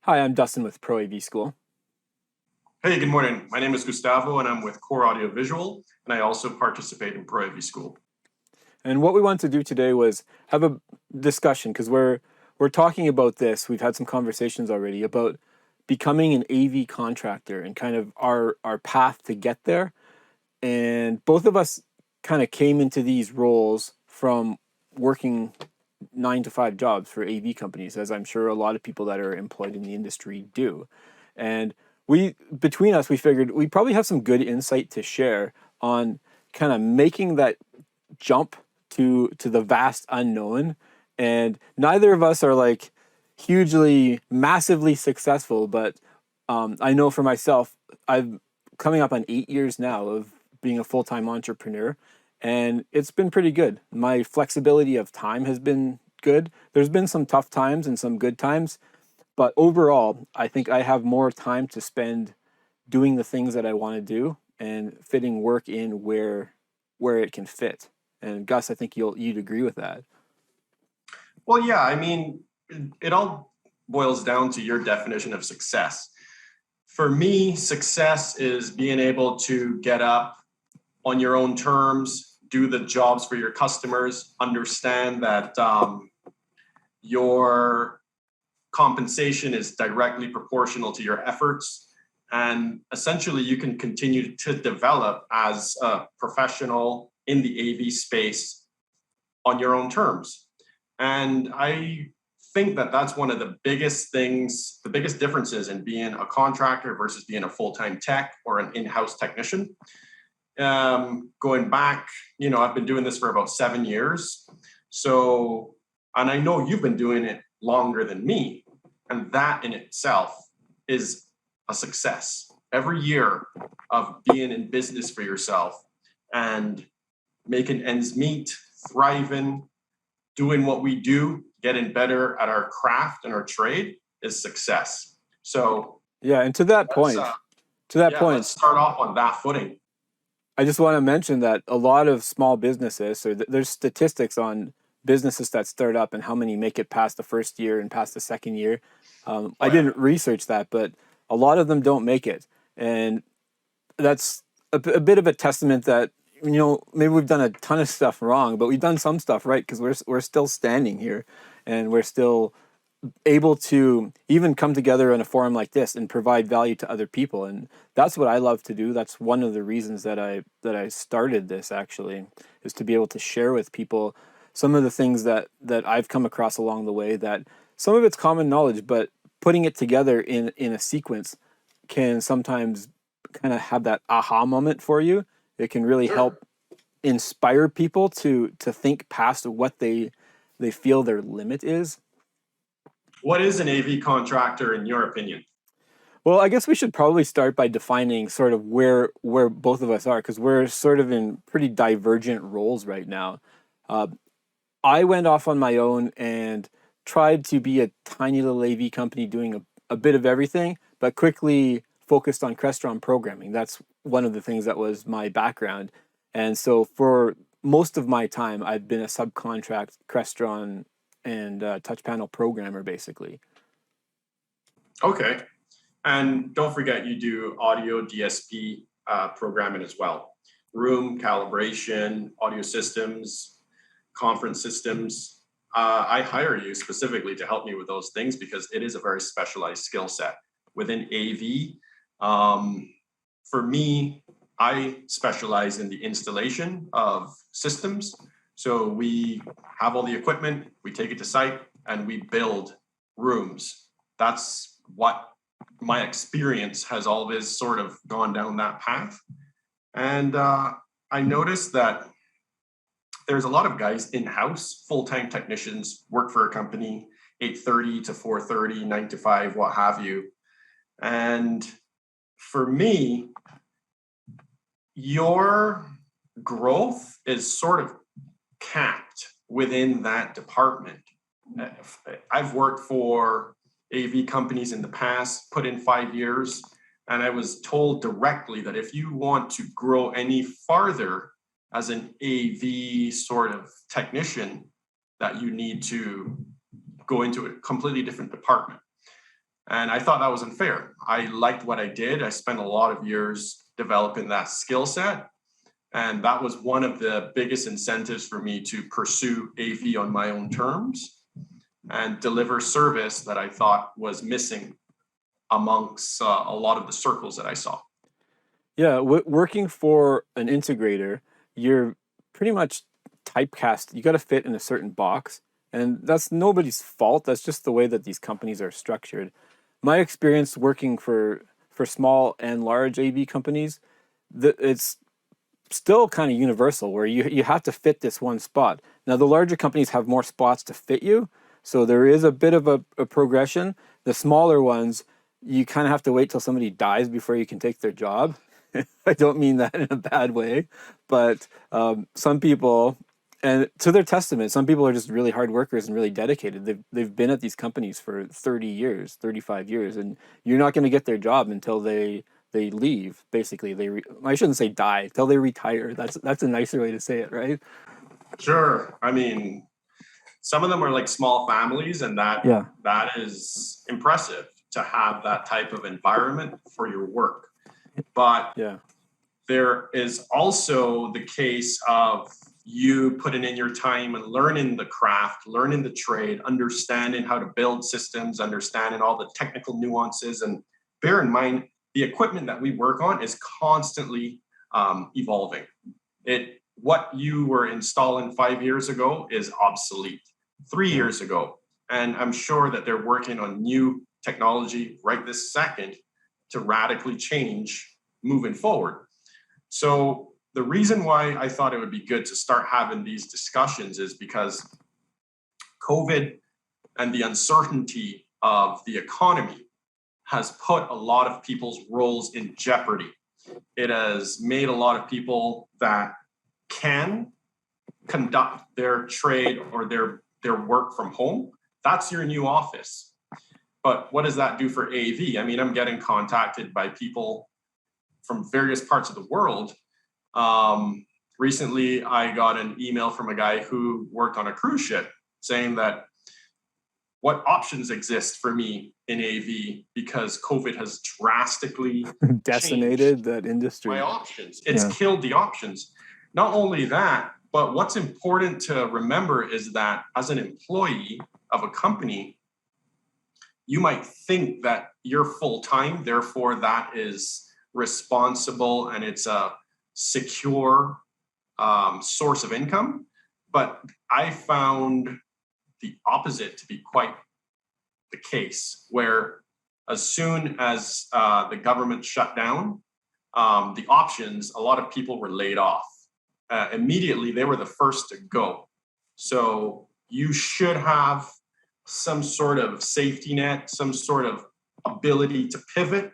Hi, I'm Dustin with ProAV School. Hey, good morning. My name is Gustavo and I'm with Core Audio Visual, and I also participate in ProAV School. And what we wanted to do today was have a discussion because we're talking about this. We've had some conversations already about becoming an AV contractor and kind of our path to get there. And both of us kind of came into these roles from working 9 to 5 jobs for AV companies, as I'm sure a lot of people that are employed in the industry do. And between us, we figured we probably have some good insight to share on kind of making that jump to the vast unknown. And neither of us are like hugely, massively successful, but I know for myself, I've coming up on 8 years now of being a full-time entrepreneur, and it's been pretty good. My flexibility of time has been good. There's been some tough times and some good times, but overall, I think I have more time to spend doing the things that I want to do and fitting work in where it can fit. And Gus, I think you'd agree with that. Well, yeah, I mean, it all boils down to your definition of success. For me, success is being able to get up on your own terms, do the jobs for your customers, understand that your compensation is directly proportional to your efforts. And essentially, you can continue to develop as a professional in the AV space on your own terms. And I think that that's one of the biggest things, the biggest differences in being a contractor versus being a full-time tech or an in-house technician. Going back, I've been doing this for about 7 years. So, and I know you've been doing it longer than me. And that in itself is a success. Every year of being in business for yourself and making ends meet, thriving, doing what we do, getting better at our craft and our trade is success. So yeah, and to that point, let's start off on that footing. I just want to mention that a lot of small businesses, or there's statistics on businesses that start up and how many make it past the first year and past the second year. I didn't research that, but a lot of them don't make it. And that's a bit of a testament that, maybe we've done a ton of stuff wrong, but we've done some stuff right because we're still standing here and we're still able to even come together in a forum like this and provide value to other people. And that's what I love to do. That's one of the reasons that I started this, actually, is to be able to share with people some of the things that I've come across along the way, that some of it's common knowledge, but putting it together in a sequence can sometimes kind of have that aha moment for you. It can really help inspire people to think past what they feel their limit is. What is an AV contractor in your opinion? Well, I guess we should probably start by defining sort of where both of us are, because we're sort of in pretty divergent roles right now. I went off on my own and tried to be a tiny little AV company doing a bit of everything, but quickly focused on Crestron programming. That's one of the things that was my background. And so for most of my time, I've been a subcontract Crestron and touch panel programmer, basically. Okay. And don't forget, you do audio DSP programming as well. Room calibration, audio systems, conference systems. I hire you specifically to help me with those things because it is a very specialized skill set within AV. For me, I specialize in the installation of systems. So we have all the equipment, we take it to site, and we build rooms. That's what my experience has always sort of gone down that path. And I noticed that there's a lot of guys in-house, full-time technicians, work for a company, 8:30 to 4:30, 9 to 5, what have you. And for me, your growth is sort of capped within that department. I've worked for AV companies in the past, put in 5 years, and I was told directly that if you want to grow any farther as an AV sort of technician, that you need to go into a completely different department. And I thought that was unfair. I liked what I did. I spent a lot of years developing that skill set. And that was one of the biggest incentives for me to pursue AV on my own terms and deliver service that I thought was missing amongst a lot of the circles that I saw. Yeah, working for an integrator, you're pretty much typecast. You got to fit in a certain box, and that's nobody's fault. That's just the way that these companies are structured. My experience working for small and large AV companies, it's still kind of universal where you have to fit this one spot. Now, the larger companies have more spots to fit you, so there is a bit of a progression. The smaller ones, you kind of have to wait till somebody dies before you can take their job. I don't mean that in a bad way, but some people, and to their testament, some people are just really hard workers and really dedicated. They've been at these companies for 30 years, 35 years, and you're not going to get their job until they leave. Basically, I shouldn't say die, until they retire. That's a nicer way to say it, right? Sure. I mean, some of them are like small families, and Yeah. that is impressive to have that type of environment for your work. But Yeah. there is also the case of you putting in your time and learning the craft, learning the trade, understanding how to build systems, understanding all the technical nuances. And bear in mind, the equipment that we work on is constantly evolving. What you were installing 5 years ago is obsolete 3 years ago. And I'm sure that they're working on new technology right this second to radically change moving forward. So the reason why I thought it would be good to start having these discussions is because COVID and the uncertainty of the economy has put a lot of people's roles in jeopardy. It has made a lot of people that can conduct their trade or their work from home. That's your new office. But what does that do for AV? I mean, I'm getting contacted by people from various parts of the world. Recently, I got an email from a guy who worked on a cruise ship saying that what options exist for me in AV because COVID has drastically Decimated changed that industry. my options. It's killed the options. Not only that, but what's important to remember is that as an employee of a company, you might think that you're full-time, therefore that is responsible and it's a secure source of income. But I found the opposite to be quite the case, where as soon as the government shut down the options, a lot of people were laid off. Immediately, they were the first to go. So you should have some sort of safety net, some sort of ability to pivot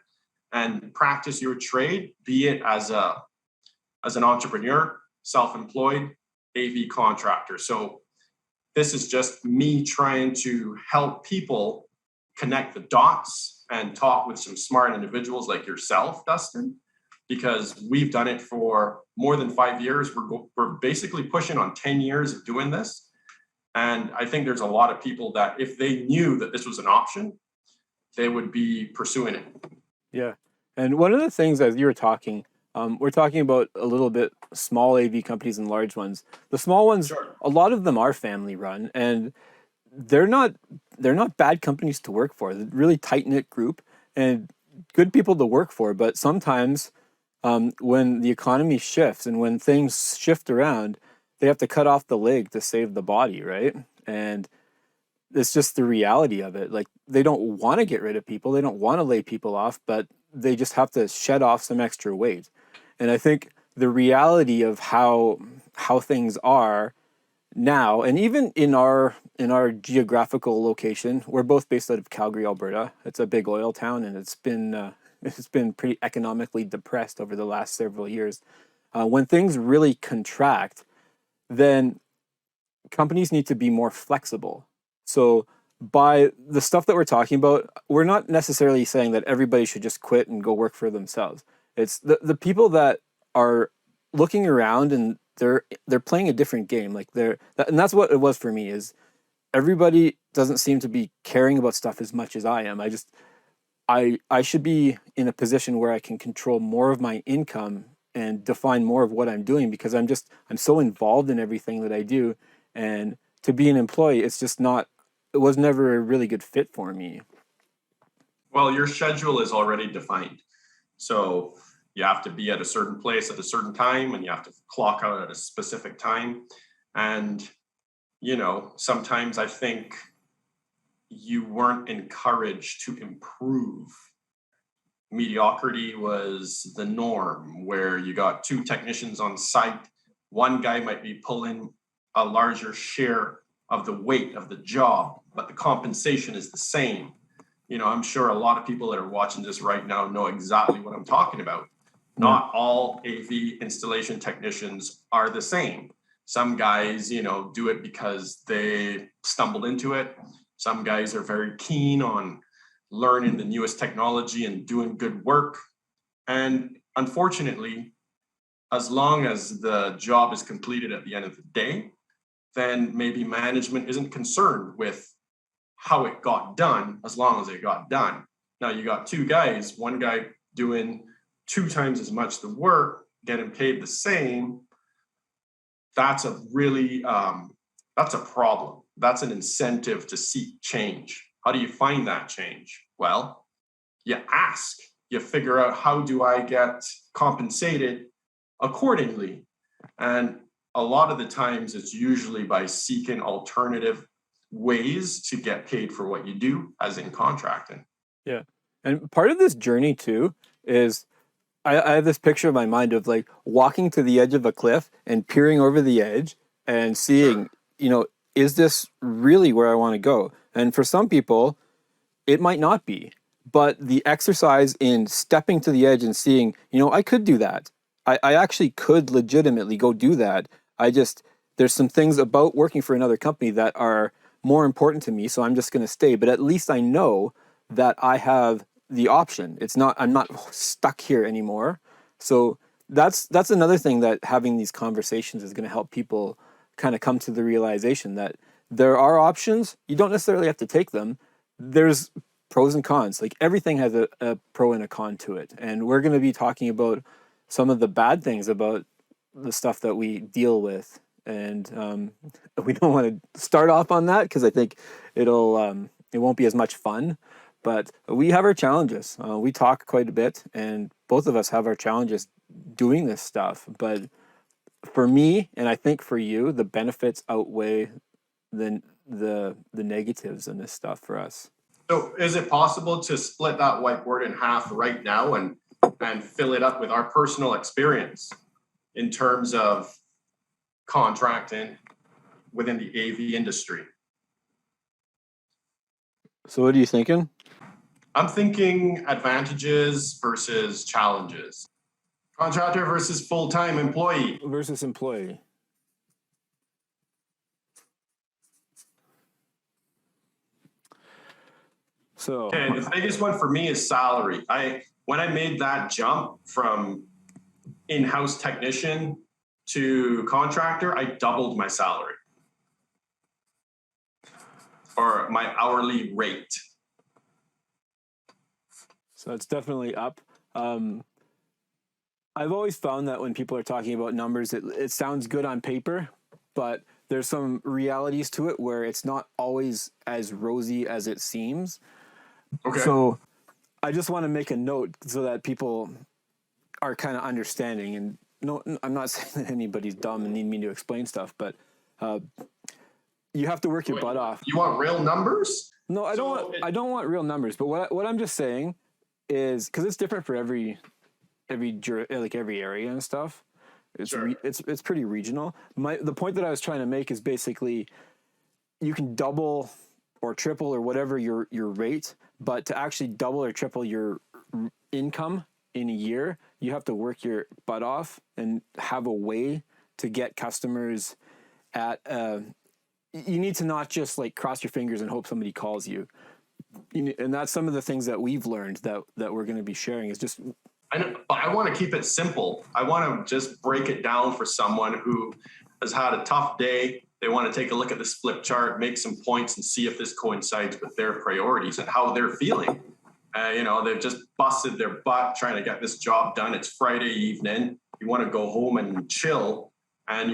and practice your trade, be it as an entrepreneur, self-employed, AV contractor. So this is just me trying to help people connect the dots and talk with some smart individuals like yourself, Dustin, because we've done it for more than 5 years. We're basically pushing on 10 years of doing this. And I think there's a lot of people that if they knew that this was an option, they would be pursuing it. Yeah. And one of the things as you were talking, we're talking about a little bit small AV companies and large ones. The small ones, Sure. a lot of them are family run, and they're not bad companies to work for. They're a really tight knit group and good people to work for. But sometimes when the economy shifts and when things shift around, they have to cut off the leg to save the body, right? And it's just the reality of it. Like they don't want to get rid of people, they don't want to lay people off, but they just have to shed off some extra weight. And I think the reality of how things are now, and even in our geographical location, we're both based out of Calgary, Alberta. It's a big oil town, and it's been pretty economically depressed over the last several years. When things really contract, then companies need to be more flexible. So by the stuff that we're talking about, we're not necessarily saying that everybody should just quit and go work for themselves. It's the people that are looking around and they're playing a different game. Like and that's what it was for me, is everybody doesn't seem to be caring about stuff as much as I am. I should be in a position where I can control more of my income and define more of what I'm doing, because I'm so involved in everything that I do. And to be an employee, it was never a really good fit for me. Well, your schedule is already defined. So you have to be at a certain place at a certain time and you have to clock out at a specific time. And, sometimes I think you weren't encouraged to improve. Mediocrity was the norm, where you got two technicians on site. One guy might be pulling a larger share of the weight of the job, but the compensation is the same. I'm sure a lot of people that are watching this right now know exactly what I'm talking about. Not all AV installation technicians are the same. Some guys, do it because they stumbled into it. Some guys are very keen on learning the newest technology and doing good work. And unfortunately, as long as the job is completed at the end of the day, then maybe management isn't concerned with how it got done, as long as it got done. Now you got two guys, one guy doing 2 times as much the work, getting paid the same. That's a really, that's a problem. That's an incentive to seek change. How do you find that change? Well, you ask, you figure out, how do I get compensated accordingly? And a lot of the times it's usually by seeking alternative ways to get paid for what you do, as in contracting. Yeah. And part of this journey too is I have this picture in my mind of like walking to the edge of a cliff and peering over the edge and seeing, Sure. is this really where I want to go? And for some people, it might not be. But the exercise in stepping to the edge and seeing, I could do that. I actually could legitimately go do that. There's some things about working for another company that are more important to me, so I'm just going to stay. But at least I know that I have the option. I'm not stuck here anymore. So that's another thing that having these conversations is going to help people kind of come to the realization that there are options. You don't necessarily have to take them. There's pros and cons. Like everything has a pro and a con to it. And we're going to be talking about some of the bad things about the stuff that we deal with. And we don't want to start off on that because I think it won't be as much fun. But we have our challenges. We talk quite a bit, and both of us have our challenges doing this stuff. But for me, and I think for you, the benefits outweigh the negatives in this stuff for us. So is it possible to split that whiteboard in half right now and fill it up with our personal experience in terms of contracting within the AV industry? So what are you thinking? I'm thinking advantages versus challenges. Contractor versus full-time employee. Versus employee. So okay, the biggest one for me is salary. When I made that jump from in-house technician to contractor, I doubled my salary, or my hourly rate. So it's definitely up. I've always found that when people are talking about numbers, it sounds good on paper, but there's some realities to it where it's not always as rosy as it seems. Okay. So I just want to make a note so that people are kind of understanding. And no, I'm not saying that anybody's dumb and need me to explain stuff, but you have to work your butt off. You want real numbers? No, I don't want real numbers. But what I'm just saying is, because it's different for every area and stuff. It's pretty regional. The point that I was trying to make is basically you can double or triple or whatever your rate, but to actually double or triple your income in a year, you have to work your butt off and have a way to get customers at you need to not just like cross your fingers and hope somebody calls you. And that's some of the things that we've learned that we're going to be sharing is just. I want to keep it simple. I want to just break it down for someone who has had a tough day. They want to take a look at this flip chart, make some points, and see if this coincides with their priorities and how they're feeling. They've just busted their butt trying to get this job done. It's Friday evening. You want to go home and chill, and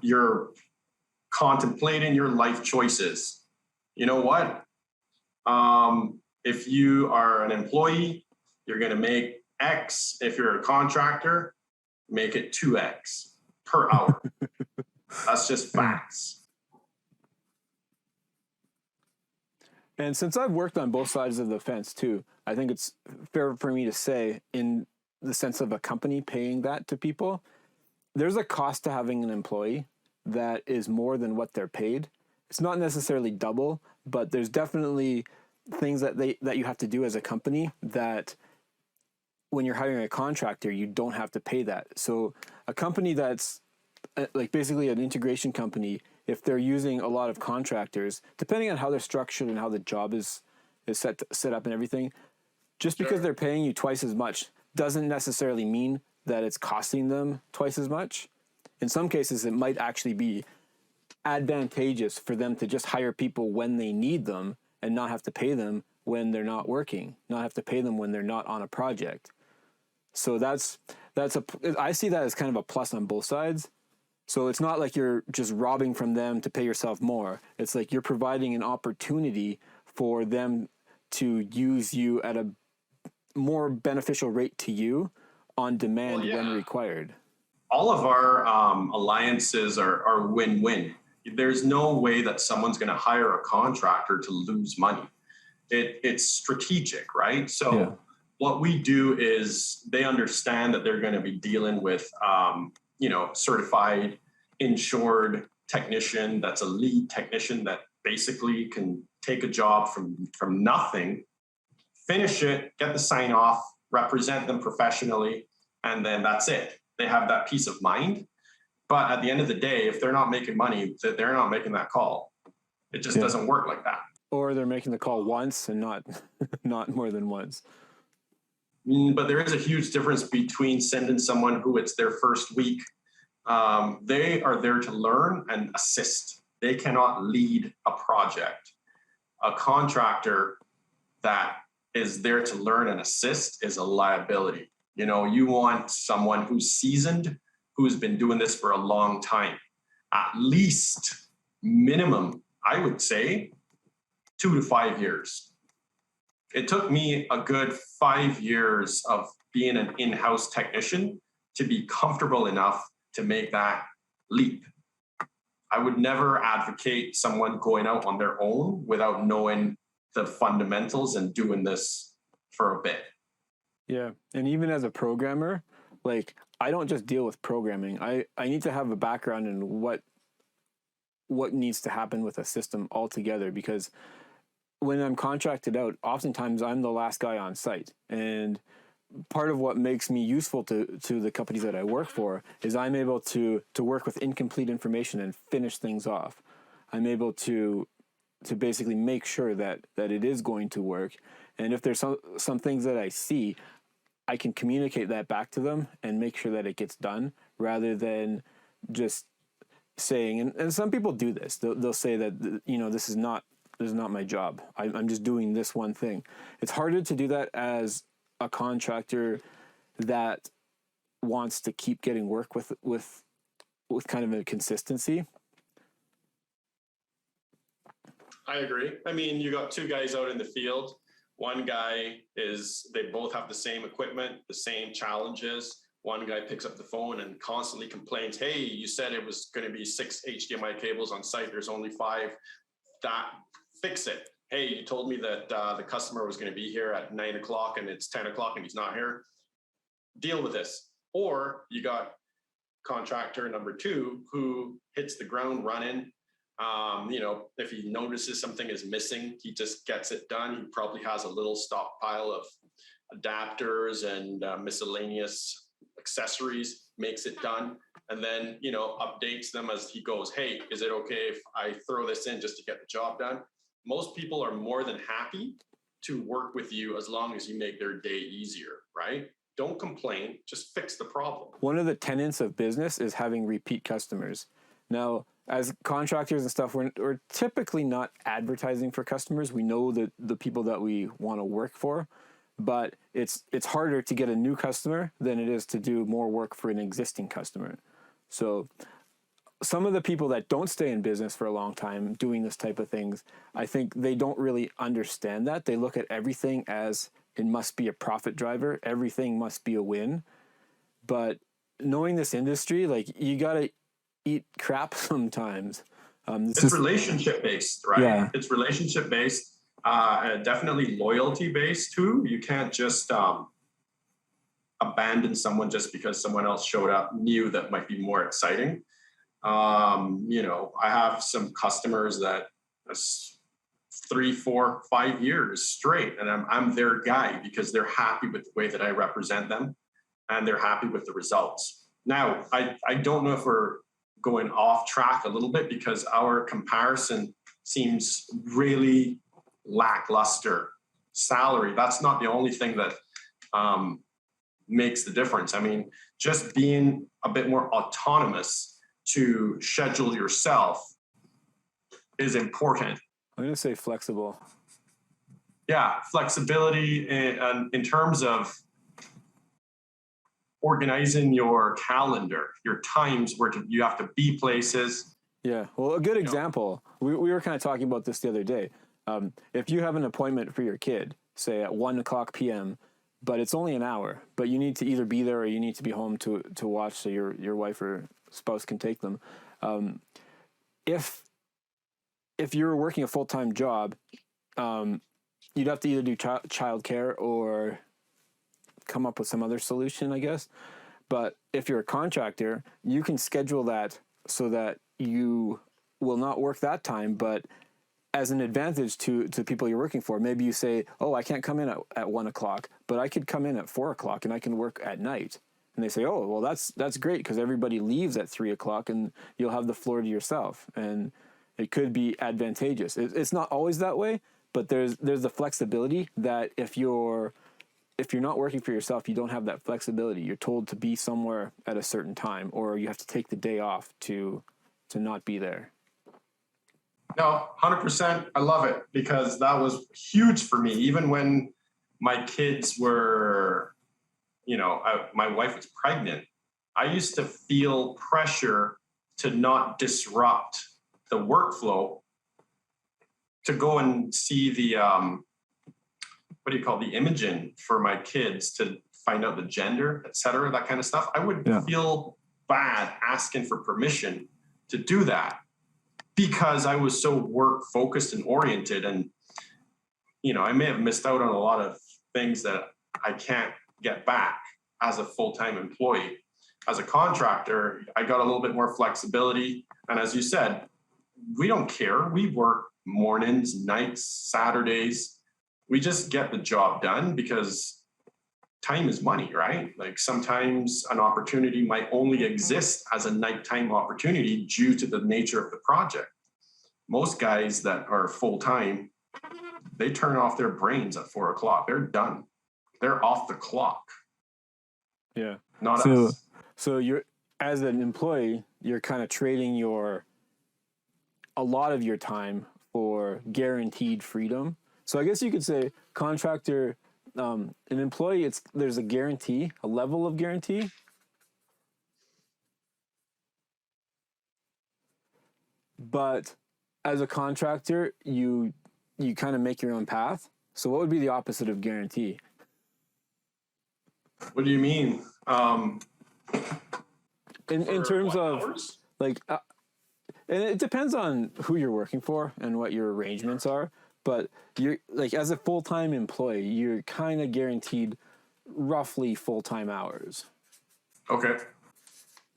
you're contemplating your life choices. You know what? If you are an employee, you're going to make X. If you're a contractor, make it 2X per hour. That's just facts. And since I've worked on both sides of the fence too, I think it's fair for me to say, in the sense of a company paying that to people, there's a cost to having an employee that is more than what they're paid. It's not necessarily double, but there's definitely things that you have to do as a company that when you're hiring a contractor, you don't have to pay that. So a company that's like basically an integration company, if they're using a lot of contractors, depending on how they're structured and how the job is set up and everything, just because they're paying you twice as much doesn't necessarily mean that it's costing them twice as much. In some cases, it might actually be advantageous for them to just hire people when they need them and not have to pay them when they're not working, not have to pay them when they're not on a project. So I see that as kind of a plus on both sides. So it's not like you're just robbing from them to pay yourself more. It's like you're providing an opportunity for them to use you at a more beneficial rate to you on demand when required. All of our alliances are win-win. There's no way that someone's going to hire a contractor to lose money. It's strategic, right? So what we do is they understand that they're going to be dealing with certified, insured technician that's a lead technician that basically can take a job from nothing, finish it, get the sign off, represent them professionally, and then that's it. They have that peace of mind. But at the end of the day, if they're not making money, they're not making that call. It just doesn't work like that. Or they're making the call once and not more than once. But there is a huge difference between sending someone who it's their first week. They are there to learn and assist. They cannot lead a project. A contractor that is there to learn and assist is a liability. You want someone who's seasoned, who's been doing this for a long time. At least minimum, I would say, 2 to 5 years. It took me a good 5 years of being an in-house technician to be comfortable enough to make that leap. I would never advocate someone going out on their own without knowing the fundamentals and doing this for a bit. Yeah. And even as a programmer, like I don't just deal with programming. I need to have a background in what needs to happen with a system altogether, because when I'm contracted out, oftentimes I'm the last guy on site. And part of what makes me useful to the companies that I work for is I'm able to work with incomplete information and finish things off. I'm able to basically make sure that it is going to work. And if there's some things that I see, I can communicate that back to them and make sure that it gets done, rather than just saying, and some people do this. They'll say that, this is not my job. I'm just doing this one thing. It's harder to do that as a contractor that wants to keep getting work with kind of a consistency. I agree. I mean, you got two guys out in the field. One guy they both have the same equipment, the same challenges. One guy picks up the phone and constantly complains, hey, you said it was going to be 6 HDMI cables on site. There's only 5. Fix it. Hey, you told me that the customer was going to be here at 9 o'clock and it's 10 o'clock and he's not here. Deal with this. Or you got contractor number 2 who hits the ground running. If he notices something is missing, he just gets it done. He probably has a little stockpile of adapters and miscellaneous accessories, makes it done, and then, updates them as he goes. Hey, is it okay if I throw this in just to get the job done? Most people are more than happy to work with you as long as you make their day easier, right? Don't complain, just fix the problem. One of the tenets of business is having repeat customers. Now, as contractors and stuff, we're typically not advertising for customers. We know that the people that we want to work for. but it's harder to get a new customer than it is to do more work for an existing customer. So some of the people that don't stay in business for a long time doing this type of things, I think they don't really understand that. They look at everything as it must be a profit driver. Everything must be a win. But knowing this industry, like, you got to eat crap sometimes. It's relationship based, right? Yeah. It's relationship based, definitely loyalty based too. You can't just abandon someone just because someone else showed up new that might be more exciting. I have some customers that 3, 4, 5 years straight, and I'm their guy because they're happy with the way that I represent them, and they're happy with the results. Now, I don't know if we're going off track a little bit because our comparison seems really lackluster. Salary, that's not the only thing that makes the difference. I mean, just being a bit more autonomous to schedule yourself is important. I'm going to say flexible. Yeah, flexibility in terms of organizing your calendar, your times where you have to be places. Yeah, well, a good example, we were kind of talking about this the other day. If you have an appointment for your kid, say at 1:00 p.m., but it's only an hour, but you need to either be there or you need to be home to watch so your wife or spouse can take them. If you're working a full-time job, you'd have to either do childcare or come up with some other solution, I guess. But if you're a contractor, you can schedule that so that you will not work that time, but as an advantage to people you're working for. Maybe you say, oh, I can't come in at 1:00, but I could come in at 4:00 and I can work at night. And they say, oh, well, that's great because everybody leaves at 3:00 and you'll have the floor to yourself. And it could be advantageous. It's not always that way, but there's the flexibility that if you're not working for yourself, you don't have that flexibility. You're told to be somewhere at a certain time, or you have to take the day off to not be there. No, 100%. I love it because that was huge for me. Even when my kids were, my wife was pregnant, I used to feel pressure to not disrupt the workflow, to go and see the, the imaging for my kids to find out the gender, et cetera, that kind of stuff. I would feel bad asking for permission to do that because I was so work focused and oriented. And, I may have missed out on a lot of things that I can't get back as a full-time employee. As a contractor, I got a little bit more flexibility. And as you said, we don't care. We work mornings, nights, Saturdays. We just get the job done because time is money, right? Like sometimes an opportunity might only exist as a nighttime opportunity due to the nature of the project. Most guys that are full-time, they turn off their brains at 4:00. They're done. They're off the clock. Yeah. Not us. So you're, as an employee, you're kind of trading a lot of your time for guaranteed freedom. So I guess you could say contractor, an employee, there's a guarantee, a level of guarantee. But as a contractor, you kind of make your own path. So what would be the opposite of guarantee? What do you mean? In terms of hours? And it depends on who you're working for and what your arrangements are. But you're as a full-time employee, you're kind of guaranteed roughly full-time hours. Okay.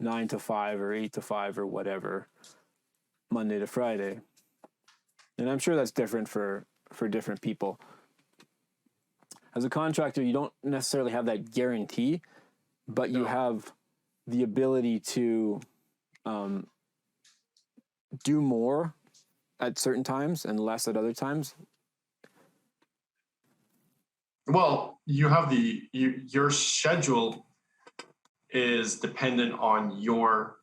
9 to 5 or 8 to 5 or whatever, Monday to Friday. And I'm sure that's different for different people. As a contractor, you don't necessarily have that guarantee, but you have the ability to do more at certain times and less at other times. Well, you have your schedule is dependent on your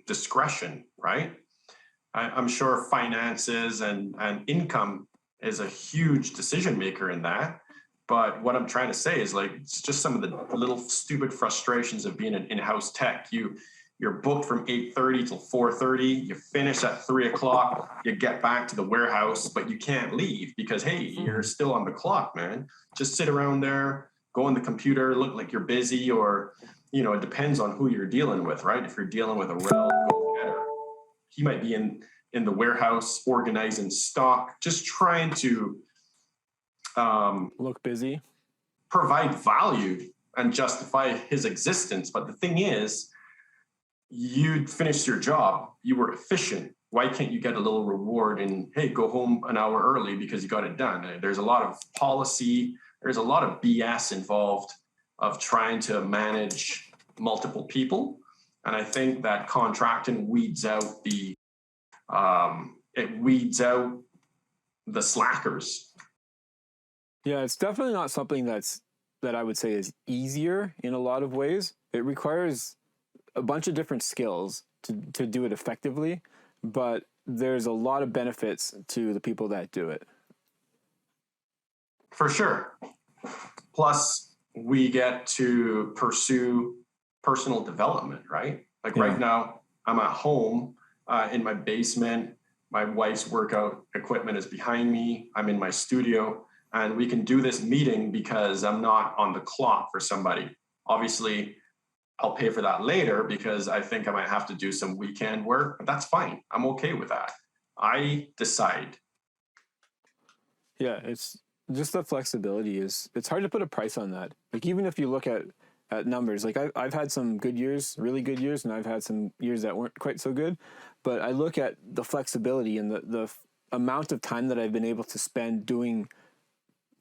discretion, right? I'm sure finances and income is a huge decision maker in that. But what I'm trying to say is like, it's just some of the little stupid frustrations of being an in-house tech. You're booked from 8:30 till 4:30. You finish at 3 o'clock. You get back to the warehouse, but you can't leave because, hey, you're still on the clock, man. Just sit around there, go on the computer, look like you're busy, or, it depends on who you're dealing with, right? If you're dealing with a rel go-getter, he might be in the warehouse organizing stock, just trying to look busy, provide value and justify his existence. But the thing is, you finished your job, you were efficient. Why can't you get a little reward and, hey, go home an hour early because you got it done? There's a lot of policy, there's a lot of BS involved of trying to manage multiple people. And I think that contracting weeds out the slackers. Yeah, it's definitely not something that I would say is easier in a lot of ways. It requires a bunch of different skills to do it effectively, but there's a lot of benefits to the people that do it. For sure. Plus, we get to pursue personal development, right? Like right now, I'm at home in my basement. My wife's workout equipment is behind me. I'm in my studio, and we can do this meeting because I'm not on the clock for somebody. Obviously, I'll pay for that later because I think I might have to do some weekend work, but that's fine. I'm okay with that. I decide. Yeah, it's just the flexibility it's hard to put a price on that. Like even if you look at numbers, like I've had some good years, really good years, and I've had some years that weren't quite so good. But I look at the flexibility and the amount of time that I've been able to spend doing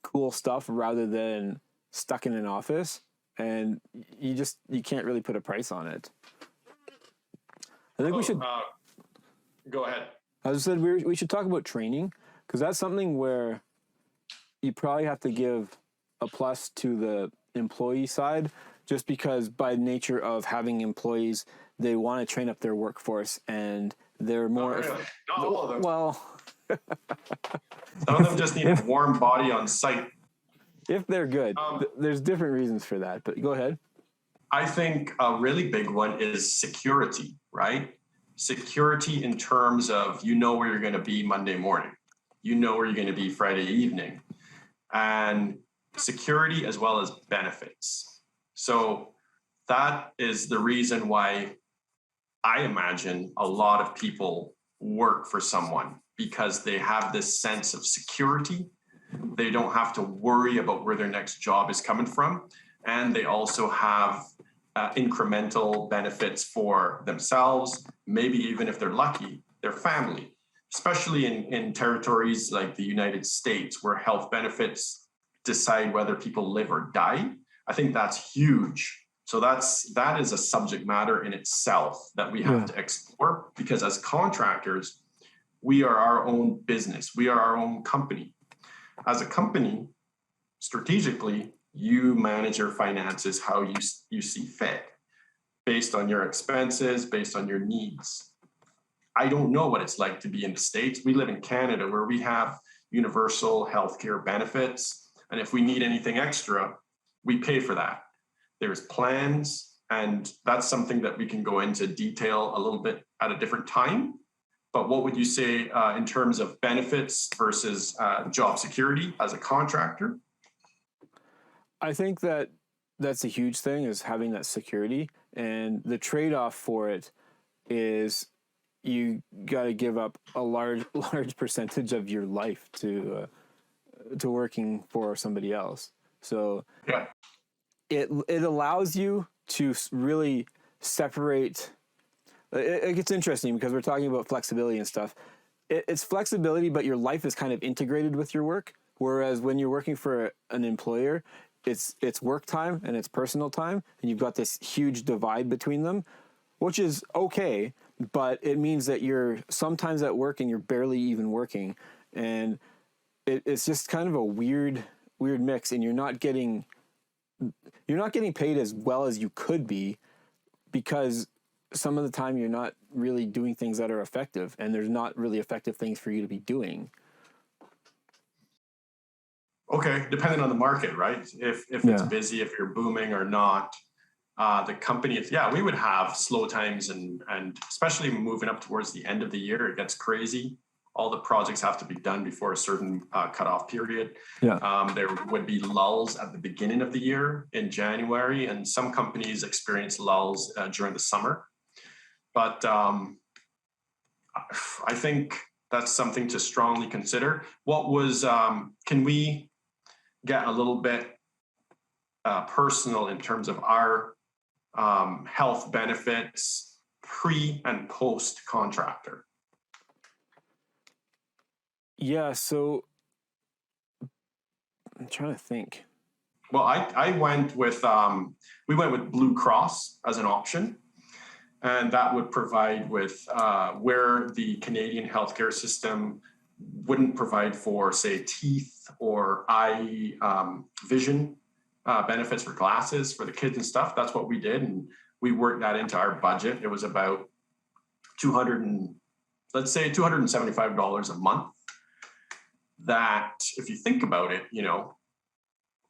cool stuff rather than stuck in an office. And you can't really put a price on it. I think we should go ahead. As I said, we should talk about training, because that's something where you probably have to give a plus to the employee side, just because by nature of having employees, they want to train up their workforce and they're more. Not really. Not all of them. Well, some of them just need a warm body on site. If they're good, there's different reasons for that, but go ahead. I think a really big one is security, right? Security in terms of, where you're going to be Monday morning, where you're going to be Friday evening, and security as well as benefits. So that is the reason why I imagine a lot of people work for someone, because they have this sense of security. They don't have to worry about where their next job is coming from. And they also have incremental benefits for themselves, maybe even if they're lucky, their family, especially in territories like the United States, where health benefits decide whether people live or die. I think that's huge. So that is a subject matter in itself that we have to explore, because as contractors, we are our own business. We are our own company. As a company, strategically, you manage your finances how you see fit, based on your expenses, based on your needs. I don't know what it's like to be in the States. We live in Canada, where we have universal healthcare benefits. And if we need anything extra, we pay for that. There's plans, and that's something that we can go into detail a little bit at a different time. But what would you say in terms of benefits versus job security as a contractor? I think that's a huge thing, is having that security, and the trade-off for it is you got to give up a large percentage of your life to working for somebody else. So it allows you to really separate. It gets interesting because we're talking about flexibility and stuff. It's flexibility, but your life is kind of integrated with your work. Whereas when you're working for an employer, it's work time and it's personal time, and you've got this huge divide between them, which is okay, but it means that you're sometimes at work and you're barely even working, and it's just kind of a weird mix, and you're not getting paid as well as you could be, because some of the time you're not really doing things that are effective, and there's not really effective things for you to be doing. Okay, depending on the market, right? If it's busy, if you're booming or not, the company, we would have slow times, and especially moving up towards the end of the year, it gets crazy. All the projects have to be done before a certain cutoff period. There would be lulls at the beginning of the year in January, and some companies experience lulls during the summer. But I think that's something to strongly consider. Can we get a little bit personal in terms of our health benefits pre and post contractor? Yeah, so I'm trying to think. Well, we went with Blue Cross as an option, and that would provide with where the Canadian healthcare system wouldn't provide for, say, teeth or eye vision benefits for glasses for the kids and stuff. That's what we did, and we worked that into our budget. It was about $275 a month. That, if you think about it,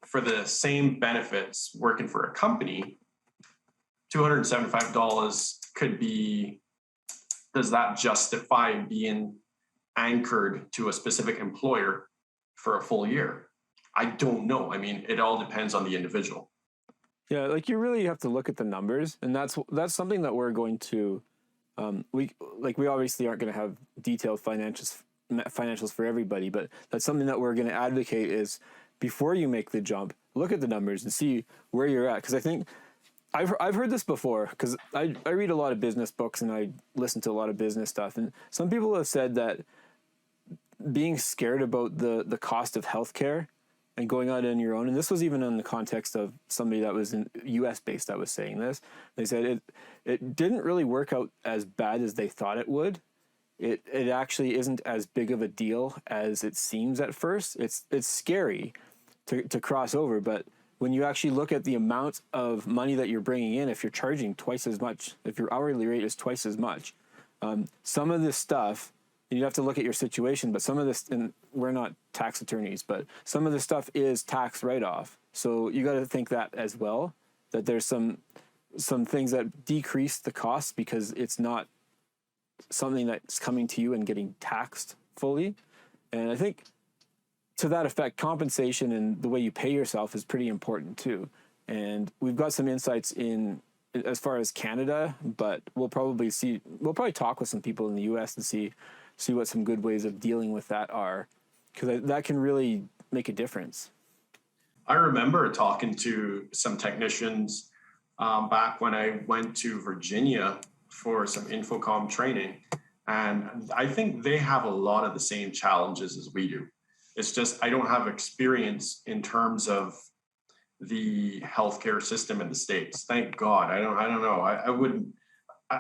for the same benefits working for a company, $275 could be, does that justify being anchored to a specific employer for a full year? I don't know. I mean, it all depends on the individual. Yeah, like you really have to look at the numbers, and that's something that we're going to, we obviously aren't going to have detailed financials for everybody, but that's something that we're going to advocate is before you make the jump, look at the numbers and see where you're at. Because I think I've heard this before, because I read a lot of business books and I listen to a lot of business stuff, and some people have said that being scared about the cost of healthcare and going out on your own, and this was even in the context of somebody that was in US based that was saying this, they said it didn't really work out as bad as they thought it would. It actually isn't as big of a deal as it seems at first. It's scary to cross over, but when you actually look at the amount of money that you're bringing in, if you're charging twice as much, if your hourly rate is twice as much, some of this stuff, you have to look at your situation, but some of this, and we're not tax attorneys, but some of this stuff is tax write-off. So you got to think that as well, that there's some things that decrease the cost because it's not something that's coming to you and getting taxed fully. And I think to that effect, compensation and the way you pay yourself is pretty important too. And we've got some insights in as far as Canada, but we'll probably talk with some people in the US and see what some good ways of dealing with that are, because that can really make a difference. I remember talking to some technicians back when I went to Virginia for some Infocom training, and I think they have a lot of the same challenges as we do. It's just I don't have experience in terms of the healthcare system in the States. Thank God. I don't know. I wouldn't.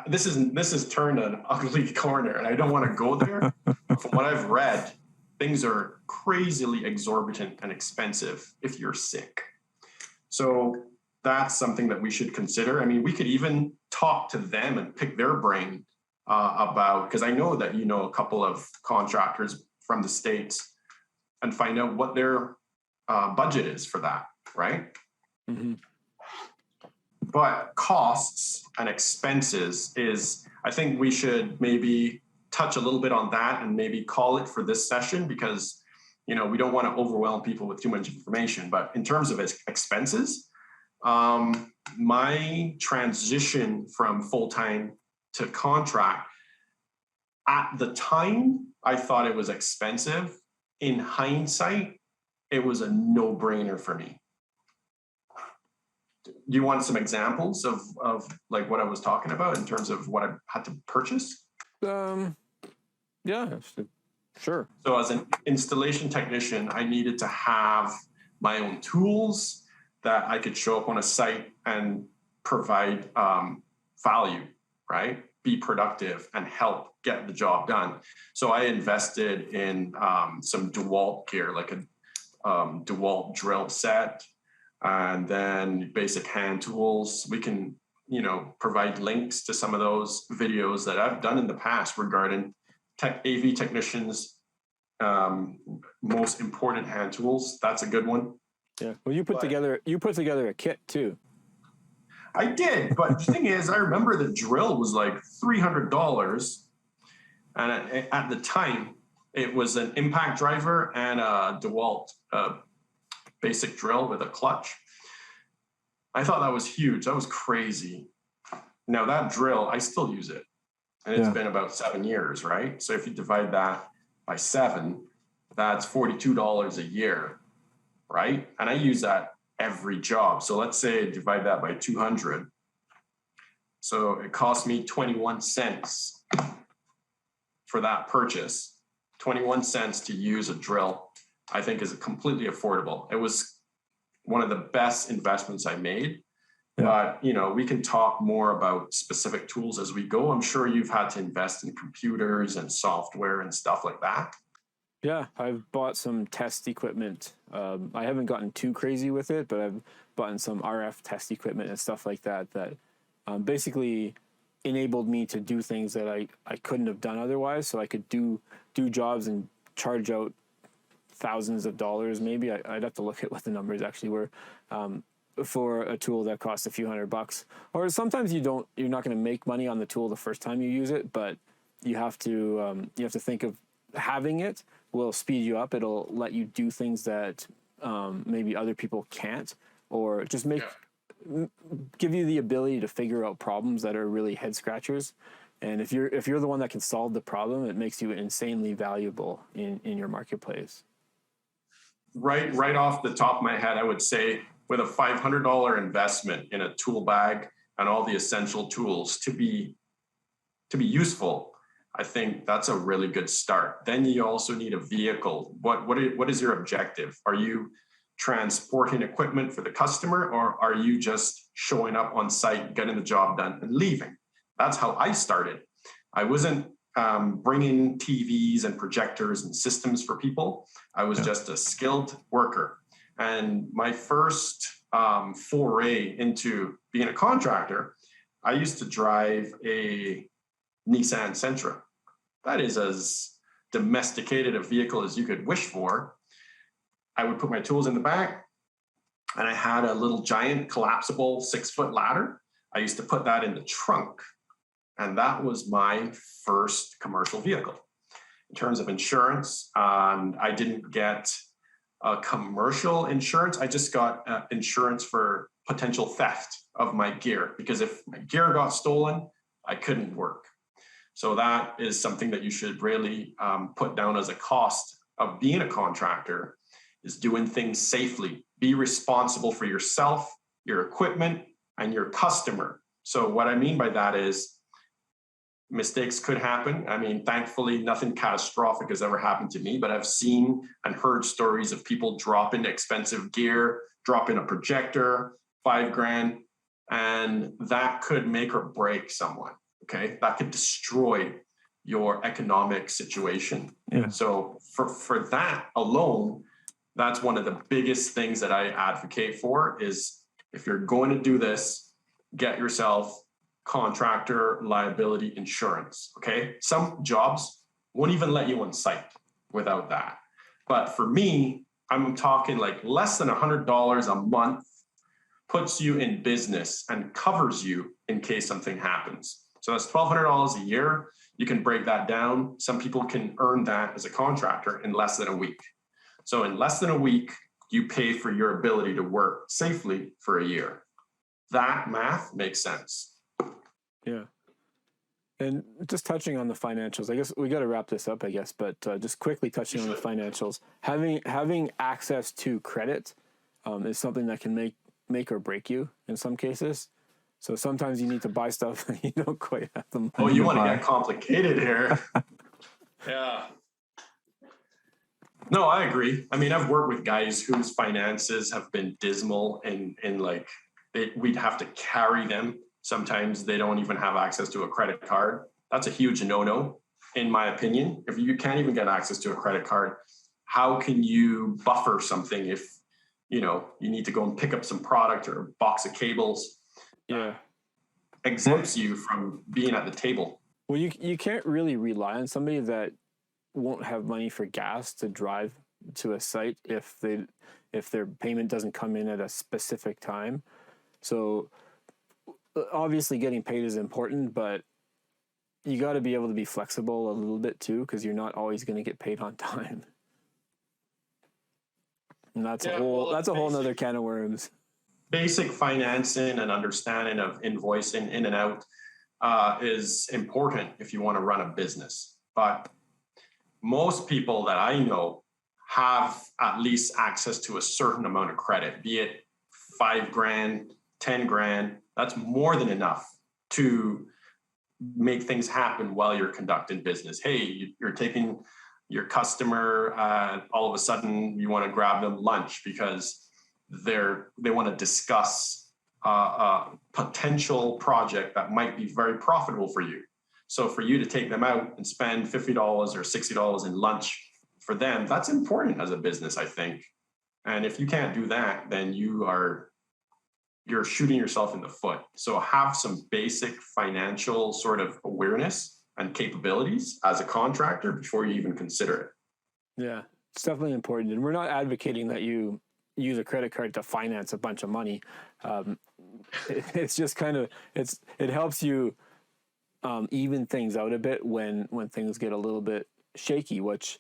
This has turned an ugly corner, and I don't want to go there. But from what I've read, things are crazily exorbitant and expensive if you're sick. So that's something that we should consider. I mean, we could even talk to them and pick their brain about, because I know that you know a couple of contractors from the States, and find out what their budget is for that, right? Mm-hmm. But costs and expenses is, I think we should maybe touch a little bit on that and maybe call it for this session, because, we don't want to overwhelm people with too much information. But in terms of expenses, my transition from full-time to contract, at the time, I thought it was expensive. In hindsight, it was a no-brainer for me. Do you want some examples of like what I was talking about in terms of what I had to purchase? Yeah, sure. So as an installation technician, I needed to have my own tools that I could show up on a site and provide value, right? Be productive and help get the job done. So I invested in some DeWalt gear, like a DeWalt drill set, and then basic hand tools. We can, provide links to some of those videos that I've done in the past regarding AV technicians most important hand tools. That's a good one. Yeah. Well, you put together a kit too. I did, but the thing is, I remember the drill was like $300, and at the time, it was an impact driver and a DeWalt basic drill with a clutch. I thought that was huge. That was crazy. Now that drill, I still use it, and it's been about 7 years, right? So if you divide that by 7, that's $42 a year, right? And I use that every job. So let's say divide that by 200. So it cost me 21 cents for that purchase. 21 cents to use a drill, I think, is completely affordable. It was one of the best investments I made. But, we can talk more about specific tools as we go. I'm sure you've had to invest in computers and software and stuff like that. Yeah, I've bought some test equipment. I haven't gotten too crazy with it, but I've bought some RF test equipment and stuff like that basically enabled me to do things that I couldn't have done otherwise. So I could do jobs and charge out thousands of dollars. Maybe I'd have to look at what the numbers actually were for a tool that costs a few $100. Or sometimes you're not going to make money on the tool the first time you use it, but you have to think of having it will speed you up. It'll let you do things that maybe other people can't, or just give you the ability to figure out problems that are really head scratchers. And if you're the one that can solve the problem, it makes you insanely valuable in your marketplace. Right off the top of my head, I would say with a $500 investment in a tool bag and all the essential tools to be useful, I think that's a really good start. Then you also need a vehicle. What is your objective? Are you transporting equipment for the customer, or are you just showing up on site, getting the job done, and leaving? That's how I started. I wasn't bringing TVs and projectors and systems for people. I was just a skilled worker. And my first foray into being a contractor, I used to drive a Nissan Sentra. That is as domesticated a vehicle as you could wish for. I would put my tools in the back, and I had a little giant collapsible 6-foot ladder. I used to put that in the trunk, and that was my first commercial vehicle. In terms of insurance, I didn't get a commercial insurance. I just got insurance for potential theft of my gear, because if my gear got stolen, I couldn't work. So that is something that you should really put down as a cost of being a contractor, is doing things safely. Be responsible for yourself, your equipment, and your customer. So what I mean by that is mistakes could happen. I mean, thankfully, nothing catastrophic has ever happened to me, but I've seen and heard stories of people dropping expensive gear, dropping a projector, $5,000, and that could make or break someone. Okay, that could destroy your economic situation. Yeah. So for that alone, that's one of the biggest things that I advocate for is, if you're going to do this, get yourself contractor liability insurance. Okay, some jobs won't even let you on site without that. But for me, I'm talking like less than $100 a month puts you in business and covers you in case something happens. So that's $1,200 a year. You can break that down. Some people can earn that as a contractor in less than a week. So in less than a week, you pay for your ability to work safely for a year. That math makes sense. Yeah. And just touching on the financials, I guess we got to wrap this up, but just quickly touching on the financials, having access to credit is something that can make or break you in some cases. So sometimes you need to buy stuff and you don't quite have the money. Oh, you want to get complicated here. Yeah. No, I agree. I mean, I've worked with guys whose finances have been dismal, and like we'd have to carry them. Sometimes they don't even have access to a credit card. That's a huge no-no, in my opinion. If you can't even get access to a credit card, how can you buffer something if you need to go and pick up some product or a box of cables? Yeah, exempts you from being at the table. Well, you can't really rely on somebody that won't have money for gas to drive to a site if their payment doesn't come in at a specific time. So obviously getting paid is important, but you got to be able to be flexible a little bit too, because you're not always going to get paid on time. And that's a whole nother can of worms. Basic financing and understanding of invoicing in and out is important if you want to run a business. But most people that I know have at least access to a certain amount of credit, be it $5,000, $10,000. That's more than enough to make things happen while you're conducting business. Hey, you're taking your customer, all of a sudden you want to grab them lunch because they want to discuss a potential project that might be very profitable for you. So for you to take them out and spend $50 or $60 in lunch for them, that's important as a business, I think. And if you can't do that, then you're shooting yourself in the foot. So have some basic financial sort of awareness and capabilities as a contractor before you even consider it. Yeah, it's definitely important. And we're not advocating that you use a credit card to finance a bunch of money. It's just kind of, it helps you even things out a bit when things get a little bit shaky, which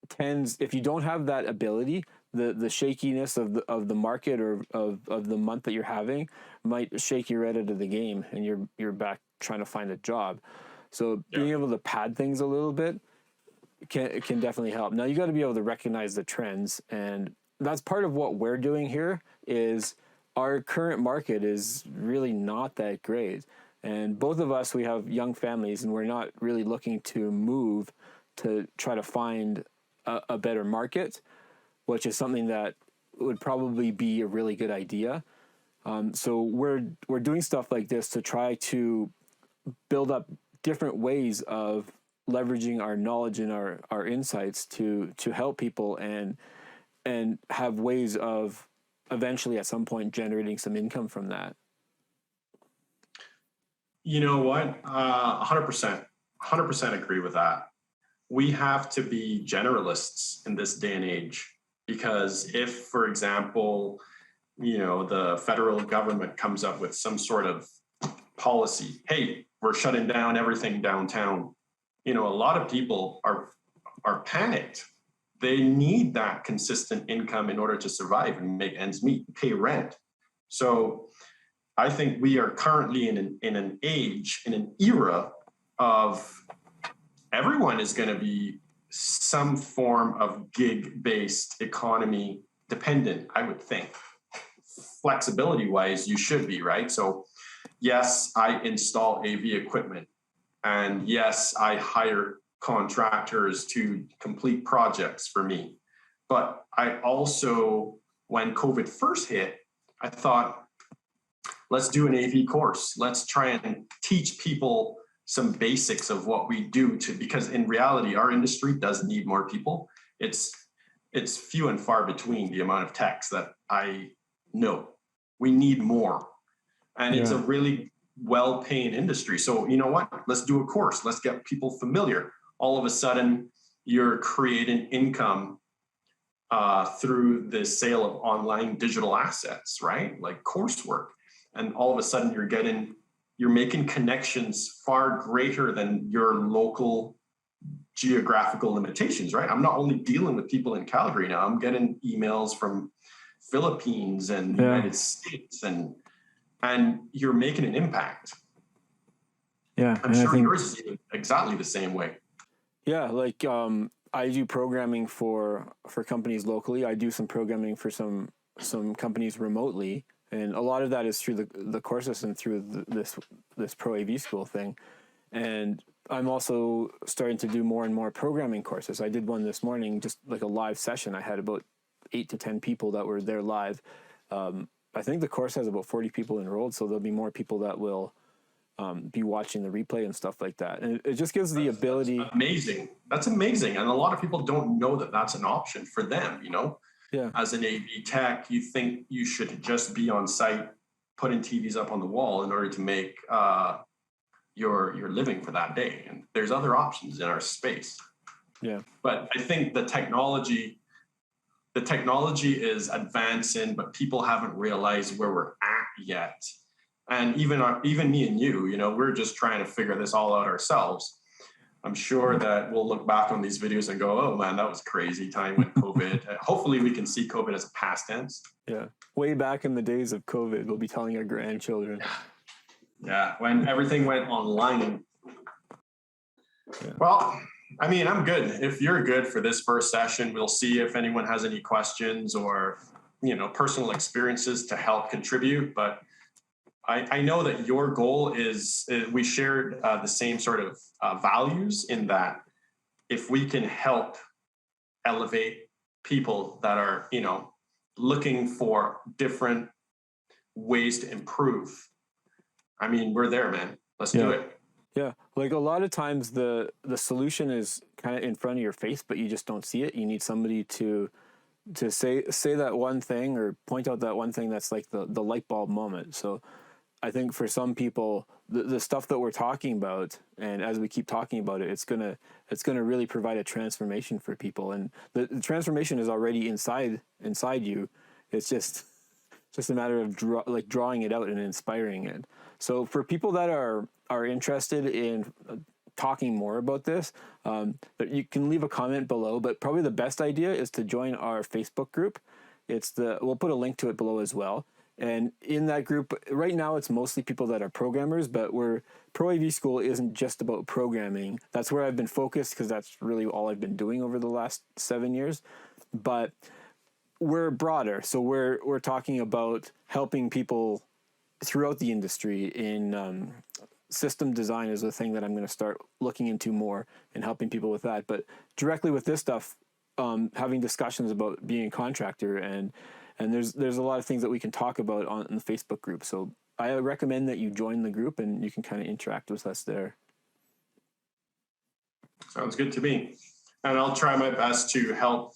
tends, if you don't have that ability, the shakiness of the market or of the month that you're having might shake you right out of the game, and you're back trying to find a job. So being able to pad things a little bit can definitely help. Now you got to be able to recognize the trends, and that's part of what we're doing here. Is our current market is really not that great, and both of us, we have young families, and we're not really looking to move to try to find a better market, which is something that would probably be a really good idea. So we're doing stuff like this to try to build up different ways of leveraging our knowledge and our insights to help people and have ways of eventually at some point generating some income from that. You know what? 100% agree with that. We have to be generalists in this day and age, because if, for example, the federal government comes up with some sort of policy, hey, we're shutting down everything downtown, a lot of people are panicked. They need that consistent income in order to survive and make ends meet, pay rent. So I think we are currently in an era of everyone is going to be some form of gig-based economy dependent, I would think. Flexibility-wise, you should be, right? So yes, I install AV equipment, and yes, I hire contractors to complete projects for me. But I also, when COVID first hit, I thought, let's do an AV course. Let's try and teach people some basics of what we do, because in reality, our industry does need more people. It's few and far between the amount of techs that I know. We need more. And it's a really well-paying industry. So you know what? Let's do a course. Let's get people familiar. All of a sudden, you're creating income through the sale of online digital assets, right? Like coursework. And all of a sudden, you're making connections far greater than your local geographical limitations, right? I'm not only dealing with people in Calgary now, I'm getting emails from Philippines and United States, and you're making an impact. Yeah. I'm sure yours is exactly the same way. Yeah, like I do programming for companies locally. I do some programming for some companies remotely. And a lot of that is through the courses and through this ProAV school thing. And I'm also starting to do more and more programming courses. I did one this morning, just like a live session. I had about 8 to 10 people that were there live. I think the course has about 40 people enrolled, so there'll be more people that will be watching the replay and stuff like that. And it just gives the ability. That's amazing. That's amazing. And a lot of people don't know that that's an option for them, Yeah. As an AV tech, you think you should just be on site, putting TVs up on the wall in order to make your living for that day. And there's other options in our space. Yeah. But I think the technology is advancing, but people haven't realized where we're at yet. And even me and you, we're just trying to figure this all out ourselves. I'm sure that we'll look back on these videos and go, oh man, that was crazy time when COVID. Hopefully we can see COVID as a past tense. Yeah. Way back in the days of COVID, we'll be telling our grandchildren. Yeah, when everything went online. Yeah. Well, I mean, I'm good. If you're good for this first session, we'll see if anyone has any questions or, personal experiences to help contribute. But I know that your goal is we shared the same sort of values in that if we can help elevate people that are, looking for different ways to improve. I mean, we're there, man. Let's do it. Yeah. Like a lot of times the solution is kind of in front of your face, but you just don't see it. You need somebody to say that one thing or point out that one thing that's like the light bulb moment. So I think for some people, the stuff that we're talking about, and as we keep talking about it, it's gonna really provide a transformation for people, and the transformation is already inside you. It's just a matter of drawing it out and inspiring it. So for people that are interested in talking more about this, you can leave a comment below. But probably the best idea is to join our Facebook group. We'll put a link to it below as well. And in that group, right now, it's mostly people that are programmers, but ProAV School isn't just about programming. That's where I've been focused because that's really all I've been doing over the last 7 years. But we're broader. So we're talking about helping people throughout the industry in system design is the thing that I'm going to start looking into more and helping people with that. But directly with this stuff, having discussions about being a contractor and there's a lot of things that we can talk about on the Facebook group. So I recommend that you join the group and you can kind of interact with us there. Sounds good to me. And I'll try my best to help,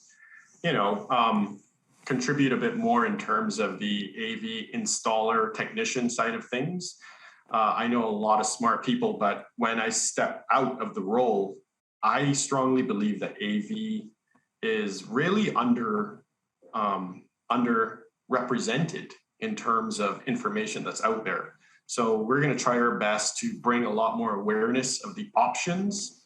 contribute a bit more in terms of the AV installer technician side of things. I know a lot of smart people, but when I step out of the role, I strongly believe that AV is really underrepresented in terms of information that's out there. So we're going to try our best to bring a lot more awareness of the options,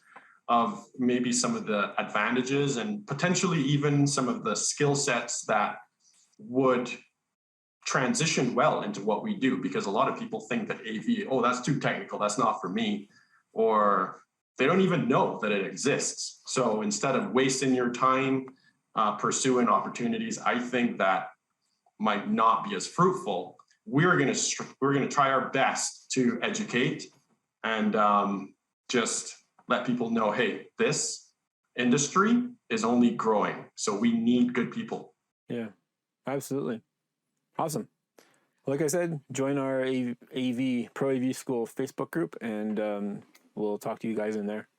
of maybe some of the advantages and potentially even some of the skill sets that would transition well into what we do, because a lot of people think that AV, oh, that's too technical, that's not for me, or they don't even know that it exists. So instead of wasting your time pursuing opportunities I think that might not be as fruitful, we're going to try our best to educate and just let people know, hey, this industry is only growing, so we need good people. Yeah, absolutely. Awesome. Like I said, join our ProAV School Facebook group, and we'll talk to you guys in there.